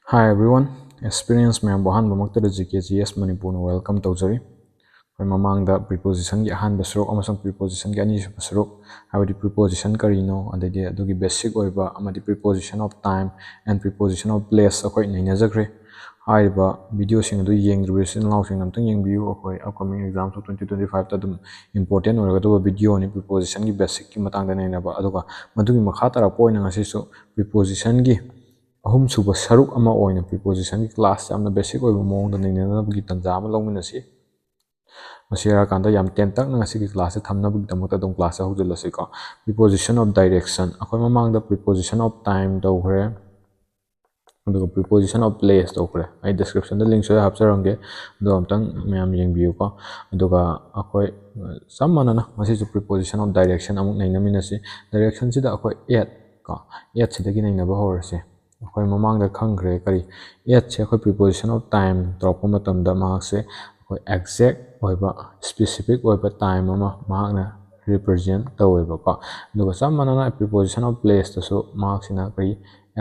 Hi everyone, experience mayam bohan bamakta GKGS Manipur welcome tawjari. Koi mamangda preposition gi ahan basrok amasang preposition gi ani basrok habadi preposition karino adadi adugi basic oiba amadi preposition of time and preposition of place akoi naina jakre. Haiba video sing adu yeng revision law sing namtang yeng biu akoi upcoming exams of 2025 ta dum important oiga video ni preposition gi basic ki matangda naina ba aduga madugi makha tara point ngasi so preposition gi ahumsuba saruk ama oina preposition ki class amna basic oiba mong da naina gi tanja ama longminasi masira kanda yam tentak na ngasi ki class thamna bug damota dom class hojula se ka preposition of direction akoi mamang da preposition of time do hre aduga preposition of place do hre ai description da link so hapsarange do amtang mayam yeng biu ko aduga akoi sammana na masi su preposition of direction amuk naina minasi direction sida akoi at ka at sida gi naina ba horse akoi mamang da khangre kari at che akoi preposition of time drop matam da mark se akoi exact oiba specific oiba time ama mahakna represent taweba ko aduga sammana na preposition of place to so mark sina kari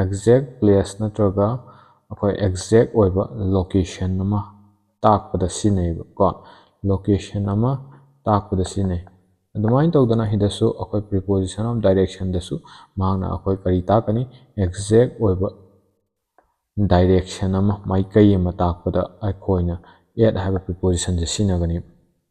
exact place natraga akoi exact oiba location ama takpada sinaiba ko location ama takpada sinai adumain tawdana hidasu akoi preposition of direction dasu mahakna akoi kari takani exact oiba direction ama maikai ama takpada akoina at have a preposition je sinagani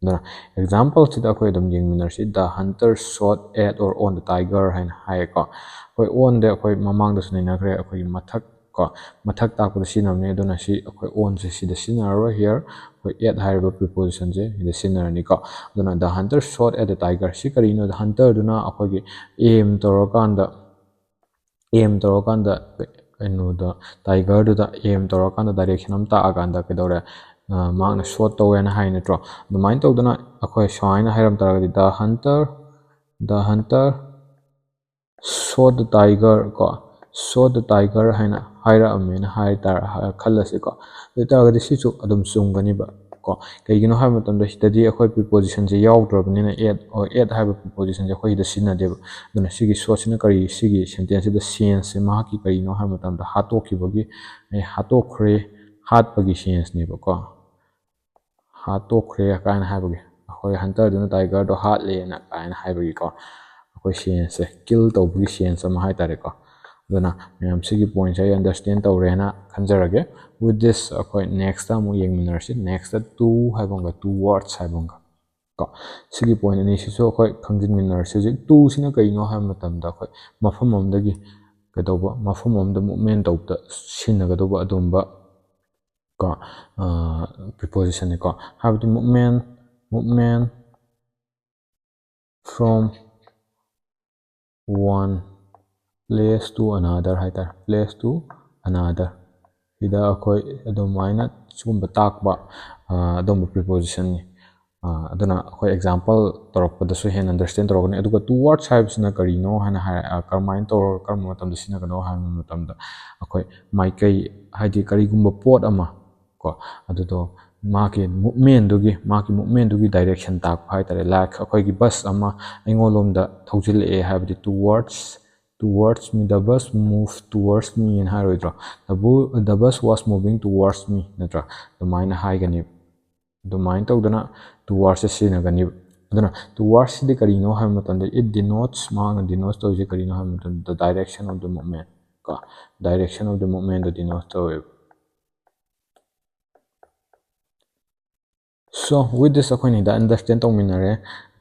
dana example sida akoi dum yengminarsi the hunter shot at or on the tiger hain hai ko akoi on de akoi mamang da sunina kre akoi mathak ko mathak takpada sinamne dona si akoi on se sida sinaro here akoi at haiba preposition je ida sinarani ko dona the hunter shot at the tiger si karino the hunter duna akoi gi aim torokanda eno da tiger du da aim torokanda direction am ta aganda kedore maakna shot tawena hai natro dumain tawdana akoi shaina hairam taragadi the hunter shot the tiger ko shot the tiger haina haira amena hai tar khallasi ko taragadi sichu adum sungani ba ko kaigino hai matamda hitadi akoi preposition je yaudrabnina at hai preposition je akoi da sinna deba duna sigi shot sina kari sigi sentence da sense ma ki kari no hai matamda hatoki bagi hatokre hatpagi sense ne ba ko hatokre kaina hai bagi akoi hunter duna tiger do hat le na kaina hai bagi ko akoi sense kill tawbagi sense ma hai tare ko duna mayam sigi point ai understand tawre na khanjarage with this akoi next ta mu yengminarsi next ta two hai bonga two words hai bonga ko sigi point ani si so akoi khangjin minarsi ji two sina kaino hai matamda akoi mafam amdagi kedoba mafam amda movement tawda sinagadaba adumba ko preposition ni ko have the movement from one place to another haitar place to another ida akoi adumaina sugumba takba adumba preposition ni aduna akoi example torokpada so hen understand torokani aduga two words haibsina karino hana karmain tor karma matamda sinagano hana matamda akoi maikai haidi karigumba pot ama ko adudo maki movement dugi direction tak haitare like akoi gi bus ama engolomda thojil e habdi two words me the bus moved towards me in haroidro the bus was moving towards me natra the mine haigani the mine tawdana towards sinagani aduna towards the karino ha matamda it denotes to karino ha matamda the direction of the movement ka direction of the movement denotes to. So with this akoi ni da understand tong minare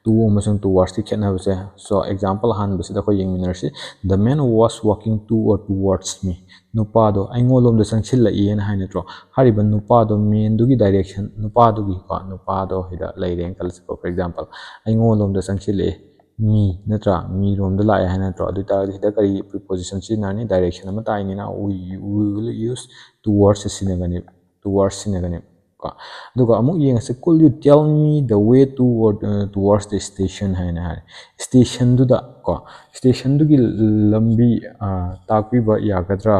two amasung towards ki khena base so example han base da ko yeng minarsi the man was walking towards me nupa do aingolom da sangchil la ien haina tro hariba nupa do men du gi direction nupa du gi ko nupa do hida leireng kal for example aingolom da sangchil e me natra me rom da la haina tro adu ta hida kari preposition chi nani direction ama ta ni na we will use towards sinagani duga amuk yeng se could you tell me the way towards the station haina hai station du da ko station du gi lambi takpi ba yagadra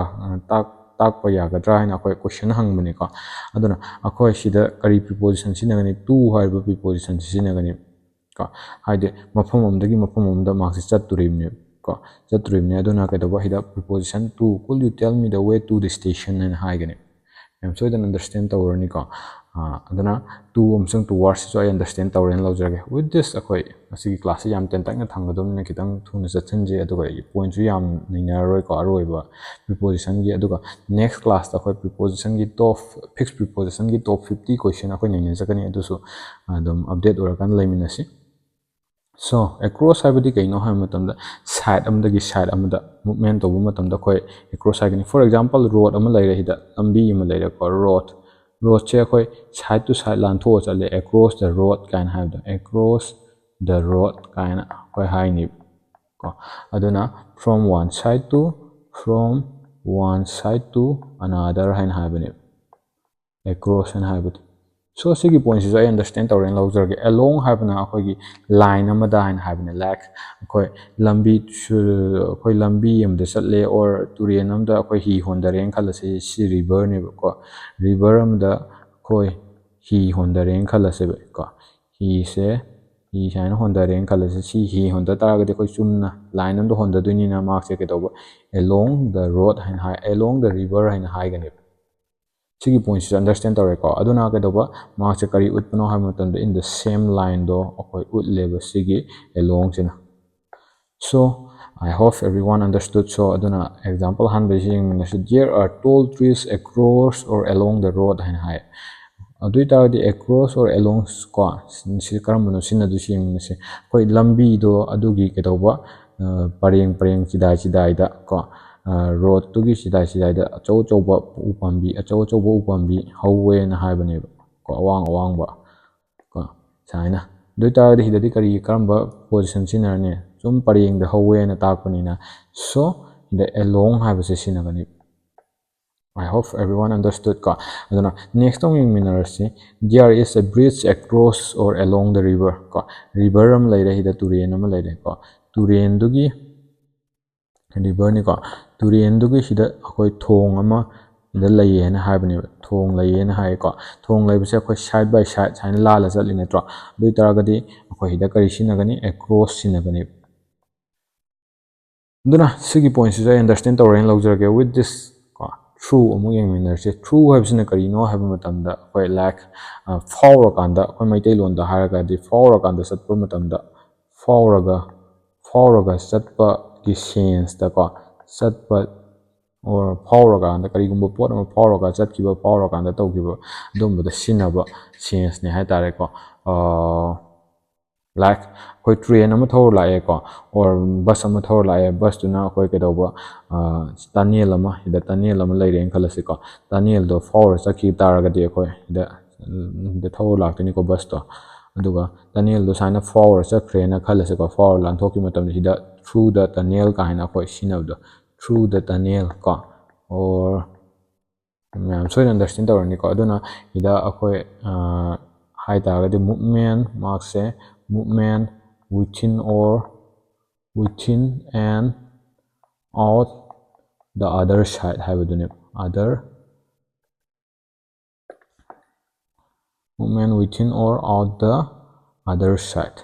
takpa yagadra haina akoi question hangbani ko aduna akoi sida kari preposition sinagani to haiba preposition sinagani ko haide mafam amdagi mafam amda marks chat turimne ko chatribne aduna kaidaba hida preposition to could you tell me the way to the station and haigani am so then understand tawrani ko aduna to amsang to words so I understand tawren lawjage with this akoi asigi class yam ten tak na thangadom ne kitang thuna chatchanje aduga point ju yam ninaroi ko aroiba preposition gi aduga next class ta akoi preposition gi top fixed preposition gi top 50 question akoi nin sakani adusu adum update orakan laiminasi so across habadi kaino ha matamda side amdagi side amda movement to matamda koi across hagani for example road am laira hida lambi am laira ko road che koi side to side lan tho chale across the road kan habda across the road kaina koi haini ko aduna from one side to another hain habani across and habit so sigi points is I understand tawren lawjage along habna akhoi line amada hain habna like akhoi lambi amda chatle or turian amda akhoi hi hondareng khalase si river ne ko river amda akhoi hi hondareng khalase ko hi saina hondareng khalase si hi honda taragade akhoi chumna line amda honda duinina mark se ke toba along the road hain along the river hain haigani sigi points is understand tawreko aduna ke doba mark se kari utpano ha matam in the same line do akoi ut level sigi along sina so I hope everyone understood so aduna example han beijing there are tall trees across or along the road han hai adui ta di across or along ko si karamno sina du sing se koi lambi do adugi ke doba pareng chidai da ko road to gi sidai da achou ba upambi hauwe na haibane ko awang ba ko saina doita di hidadi kari karamba position sinarne chum pareng da hauwe na takpani na so the along haibase sinagani I hope everyone understood ka aduna next time in minerasi there is a bridge across or along the river ka river am laire hida turian am laire ko turian dugi river ni ko turian dugi hida akoi thong ama da laye na haibani thong laye na hai ko thong laibase akoi side by side saina la la chatli netro dui taragadi akoi hida kari sinagani across sinagani duna sigi points I understand tawren lawjage with this true amu yang minerse true habsina kari no hab matamda akoi like faura kanda akoi maitai lon da haraga di faura kanda satpa matamda fauraga satpa ki sense da ko satpa or faura kanda kari gumba pot ama faura ka chatkiba faura kanda tawkiba domba da sinaba sense ne hai tare ko like koi train ama thor lae ko or bus ama thor lae bus tu na koi ke doba tunnel ama ida tunnel ama lai reng khalase ko tunnel do for sakhi taraga de koi ida de thor laktini ko bus to aduga tunnel do saina for sakre na khalase ko for lan thoki matam ida through the tunnel ka hina koi sinab do through the tunnel ko or I'm so understand tawrani ko aduna ida akoi hai taraga de movement mark se movement within and out the other side habadune other movement within or out the other side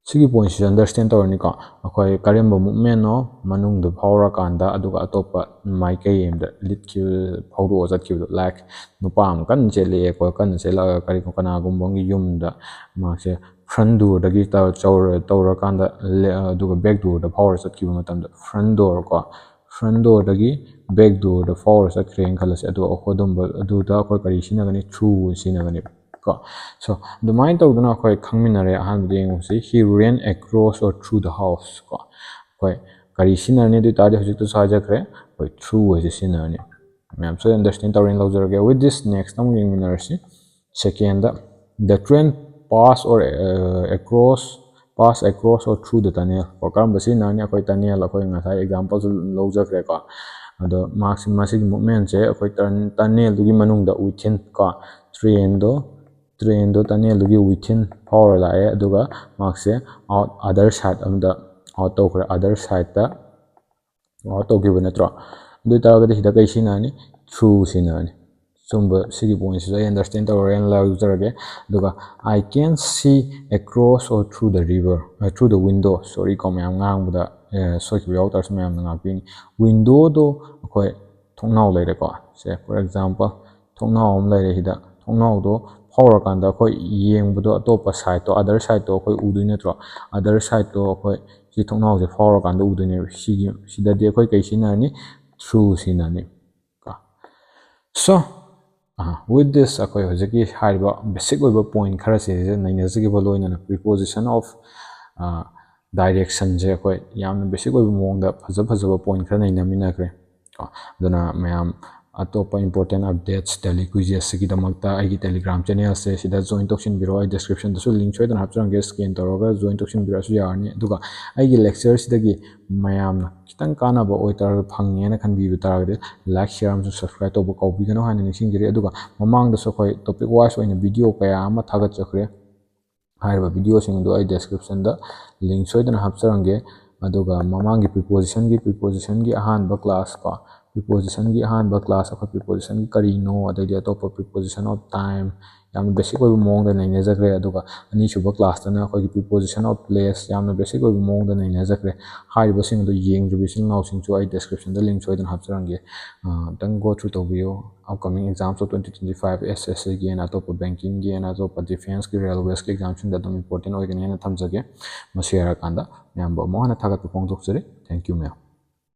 sigi points understand tawrani ko akoi karemba movement no manung du phawra kanda aduga atopa maikai emda litki phawru ojat ki like nupam kan chele ko kan chela kari ko kana gumbongi yumda makse front door dagi ta tawra kanda aduga back door da phawra chat ki matamda front door dagi back door da phawra chat kreng khalas adu akhodum adu da ko kari sinagani through sinagani so the mind of the koi khangminare ahan ding si he ran across or through the house ko koi kari sinarni du tadi hojik to saja kre koi through is sinarni I'm so understand tawren lawjage with this next time we minarsi second the train pass across or through the tunnel ko karam basi nani koi tunnel koi ngasai example lawjage ko ado maximum sig movement che koi tunnel du gi manung da within ko train do tunnel gi within power la e aduga mark se out other side amda out to other side ta out to gi natro du taragadi hida kai sinani through sinani ꯁꯨꯝꯕ ꯁꯤꯒꯤ ꯄꯣꯏꯟꯠꯁꯤꯁꯨ ꯑꯩ understand ꯇꯧꯔꯦꯅ ꯂꯧꯖꯔꯒꯦ ꯑꯗꯨꯒ I can see across or through the river through the window sorry ꯀꯣ ꯃꯌꯥꯝ ꯉꯥꯡꯕꯗ ꯁꯣꯏꯈꯤꯕ ꯌꯥꯎ ꯇꯥꯔꯁꯨ ꯃꯌꯥꯝꯅ ꯉꯥꯛꯄꯤꯅꯤ ꯋꯤꯟꯗꯣꯗꯣ ꯑꯩꯈꯣꯏ ꯊꯣꯡꯅꯥꯎ ꯂꯩꯔꯦꯀꯣ ꯁꯦ ꯐꯣꯔ ꯑꯦꯛꯖꯥꯝꯄꯜ ꯊꯣꯡꯅꯥꯎ ꯑꯃ ꯂꯩꯔꯦ ꯁꯤꯗ ꯊꯣꯡꯅꯥꯎꯗꯣ ꯐꯥꯎꯔꯀꯥꯟꯗ ꯑꯩꯈꯣꯏ ꯌꯦꯡꯕꯗꯣ ꯑꯇꯣꯞꯄ ꯁꯥꯏꯗꯇꯣ ꯑꯗꯔ ꯁꯥꯏꯗꯇꯣ ꯑꯩꯈꯣꯏ ꯎꯗꯣꯏ ꯅꯠꯇ꯭ꯔꯣ ꯑꯗꯔ ꯁꯥꯏꯗꯇꯣ ꯑꯩꯈꯣꯏ ꯁꯤ ꯊꯣꯡꯅꯥꯎꯁꯦ ꯐꯥꯎꯔꯀꯥꯟꯗ ꯎꯗꯣꯏꯅꯦꯕ ꯁꯤꯗꯗꯤ ꯑꯩꯈꯣꯏ ꯀꯩ ꯁꯤꯖꯤꯟꯅꯔꯅꯤ through ꯁꯤꯖꯤꯟꯅꯅꯤ So with this ꯑꯩꯈꯣꯏ ꯍꯧꯖꯤꯛꯀꯤ ꯍꯥꯏꯔꯤꯕ ꯕꯦꯁꯤꯛ ꯑꯣꯏꯕ ꯄꯣꯏꯟꯠ ꯈꯔꯁꯤꯡꯁꯦ ꯅꯩꯅꯖꯈꯤꯕ ꯂꯣꯏꯅꯅ ꯄ꯭ꯔꯤꯄꯣꯖꯤꯁꯟ ꯑꯣꯐ ꯗꯥꯏꯔꯦꯛꯁꯟꯁꯦ ꯑꯩꯈꯣꯏ ꯌꯥꯝꯅ ꯕꯦꯁꯤꯛ ꯑꯣꯏꯕ ꯃꯑꯣꯡꯗ ꯐꯖꯕ ꯄꯣꯏꯟꯠ ꯈꯔ ꯅꯩꯅꯃꯤꯟꯅꯈ꯭ꯔꯦ ꯀꯣ ꯑꯗꯨꯅ ꯃꯌꯥꯝ ꯑꯇꯣꯞꯄ ꯏꯝꯄꯣꯔꯇꯦꯟ ꯑꯞꯗꯦꯠꯁ ꯗꯦꯂꯤ ꯀ꯭ꯋꯤꯖꯦꯁꯁꯤꯒꯤꯗꯃꯛꯇ ꯑꯩꯒꯤ ꯇꯦꯂꯤꯒ꯭ꯔꯥꯝ ꯆꯦꯅꯦꯜꯁꯦ ꯁꯤꯗ ꯖꯣꯏꯟ ꯇꯧꯁꯤꯟꯕꯤꯔꯣ ꯑꯩ ꯗꯤꯁꯀ꯭ꯔꯤꯞꯁꯟꯗꯁꯨ ꯂꯤꯡꯛ ꯁꯣꯏꯗꯅ ꯍꯥꯞꯆꯔꯝꯒꯦ ꯁ꯭ꯀꯦꯟ ꯇꯧꯔꯒ ꯖꯣꯏꯟ ꯇꯧꯁꯤꯟꯕꯤꯔꯛꯑꯁꯨ ꯌꯥꯔꯅꯤ ꯑꯗꯨꯒ ꯑꯩꯒꯤ ꯂꯦꯛꯆꯔꯁꯤꯗꯒꯤ ꯃꯌꯥꯝꯅ ꯈꯤꯇꯪ ꯀꯥꯟꯅꯕ ꯑꯣꯏꯇꯥꯔꯒ ꯐꯪꯉꯦꯅ ꯈꯟꯕꯤꯕ ꯇꯥꯔꯒꯗꯤ ꯂꯥꯏꯛ ꯁꯤꯌꯔ ꯑꯃꯁꯨꯡ ꯁꯕꯁꯀ꯭ꯔꯥꯏꯕ ꯇꯧꯕ ꯀꯥꯎꯕꯤꯒꯅꯨ ꯍꯥꯏꯅ ꯅꯤꯡꯁꯤꯡꯖꯔꯤ ꯑꯗꯨꯒ ꯃꯃꯥꯡꯗꯁꯨ ꯑꯩꯈꯣꯏ ꯇꯣꯄꯤꯛ ꯋꯥꯏꯁ ꯑꯣꯏꯅ ꯚꯤꯗꯤꯑꯣ ꯀꯌꯥ ꯑꯃ ꯊꯥꯒꯠꯆꯈ꯭ꯔꯦ ꯍꯥꯏꯔꯤꯕ ꯚꯤꯗꯤꯑꯣꯁꯤꯡ ꯑꯗꯨ ꯑꯩ ꯗꯤꯁꯀ꯭ꯔꯤꯞꯁꯟꯗ ꯂꯤꯡꯛ ꯁꯣꯏꯗꯅ ꯍꯥꯞꯆꯔꯝꯒꯦ ꯑꯗꯨꯒ ꯃꯃꯥꯡꯒꯤ ꯄ꯭ꯔꯤꯄꯣꯖꯤꯁꯟꯒꯤ ꯑꯍꯥꯟꯕ ꯀ꯭ꯂꯥꯁ ꯀꯣ ꯄ꯭ꯔꯤꯄꯣꯖꯤꯁꯟꯒꯤ ꯑꯍꯥꯟꯕ ꯀ꯭ꯂꯥꯁ ꯑꯩꯈꯣꯏ ꯄ꯭ꯔꯤꯄꯣꯖꯤꯁꯟ ꯀꯔꯤꯅꯣ ꯑꯗꯩꯗꯤ ꯑꯇꯣꯞꯄ ꯄ꯭ꯔꯤꯄꯣꯖꯤꯁꯟ ꯑꯣꯐ ꯇꯥꯏꯝ ꯌꯥꯝꯅ ꯕꯦꯁꯤꯛ ꯑꯣꯏꯕ ꯃꯑꯣꯡꯗ ꯅꯩꯅꯖꯈ꯭ꯔꯦ ꯑꯗꯨꯒ ꯑꯅꯤꯁꯨꯕ ꯀ꯭ꯂꯥꯁꯇꯅ ꯑꯩꯈꯣꯏꯒꯤ ꯄ꯭ꯔꯤꯄꯣꯖꯤꯁꯟ ꯑꯣꯐ ꯄ꯭ꯂꯦꯁ ꯌꯥꯝꯅ ꯕꯦꯁꯤꯛ ꯑꯣꯏꯕ ꯃꯑꯣꯡꯗ ꯅꯩꯅꯖꯈ꯭ꯔꯦ ꯍꯥꯏꯔꯤꯕꯁꯤꯡ ꯑꯗꯨ ꯌꯦꯡꯗ꯭ꯔꯤꯕ ꯏꯆꯤꯜ ꯏꯅꯥꯎꯁꯤꯡꯁꯨ ꯑꯩ ꯗꯤꯁꯀ꯭ꯔꯤꯞꯁꯟꯗ ꯂꯤꯡꯛ ꯁꯣꯏꯗꯅ ꯍꯥꯞꯆꯔꯝꯒꯦ ꯑꯝꯇꯪ ꯒꯣ ꯊ꯭ꯔꯨ ꯇꯧꯕꯤꯌꯨ ꯑꯞꯀꯃꯤꯡ ꯑꯦꯛꯖꯥꯝꯁ ꯑꯣꯐ 2025 SSCꯒꯤ ꯑꯣꯏꯅ ꯑꯇꯣꯞꯄ ꯕꯦꯡꯀꯤꯡꯒꯤ ꯑꯣꯏꯅ ꯑꯇꯣꯞꯄ ꯗꯤꯐꯦꯟꯁꯀꯤ ꯔꯦꯜꯋꯦꯁꯀꯤ ꯑꯦꯛꯖꯥꯝꯁꯤꯡꯗ ꯑꯗꯨꯝ ꯏꯝꯄꯣꯔꯇꯦꯟ ꯑꯣꯏꯒꯅꯤ ꯍꯥꯏꯅ ꯊꯝꯖꯒꯦ ꯃꯁꯤ ꯍꯥꯏꯔꯀꯥꯟꯗ ꯃꯌꯥꯝꯕꯨ ꯑꯃꯨꯛ ꯍꯟꯅ ꯊꯥꯒꯠꯄ ꯐꯣꯡꯗꯣꯛꯆꯔꯤ ꯊꯦꯡꯛ ꯌꯨ ꯃꯦꯝ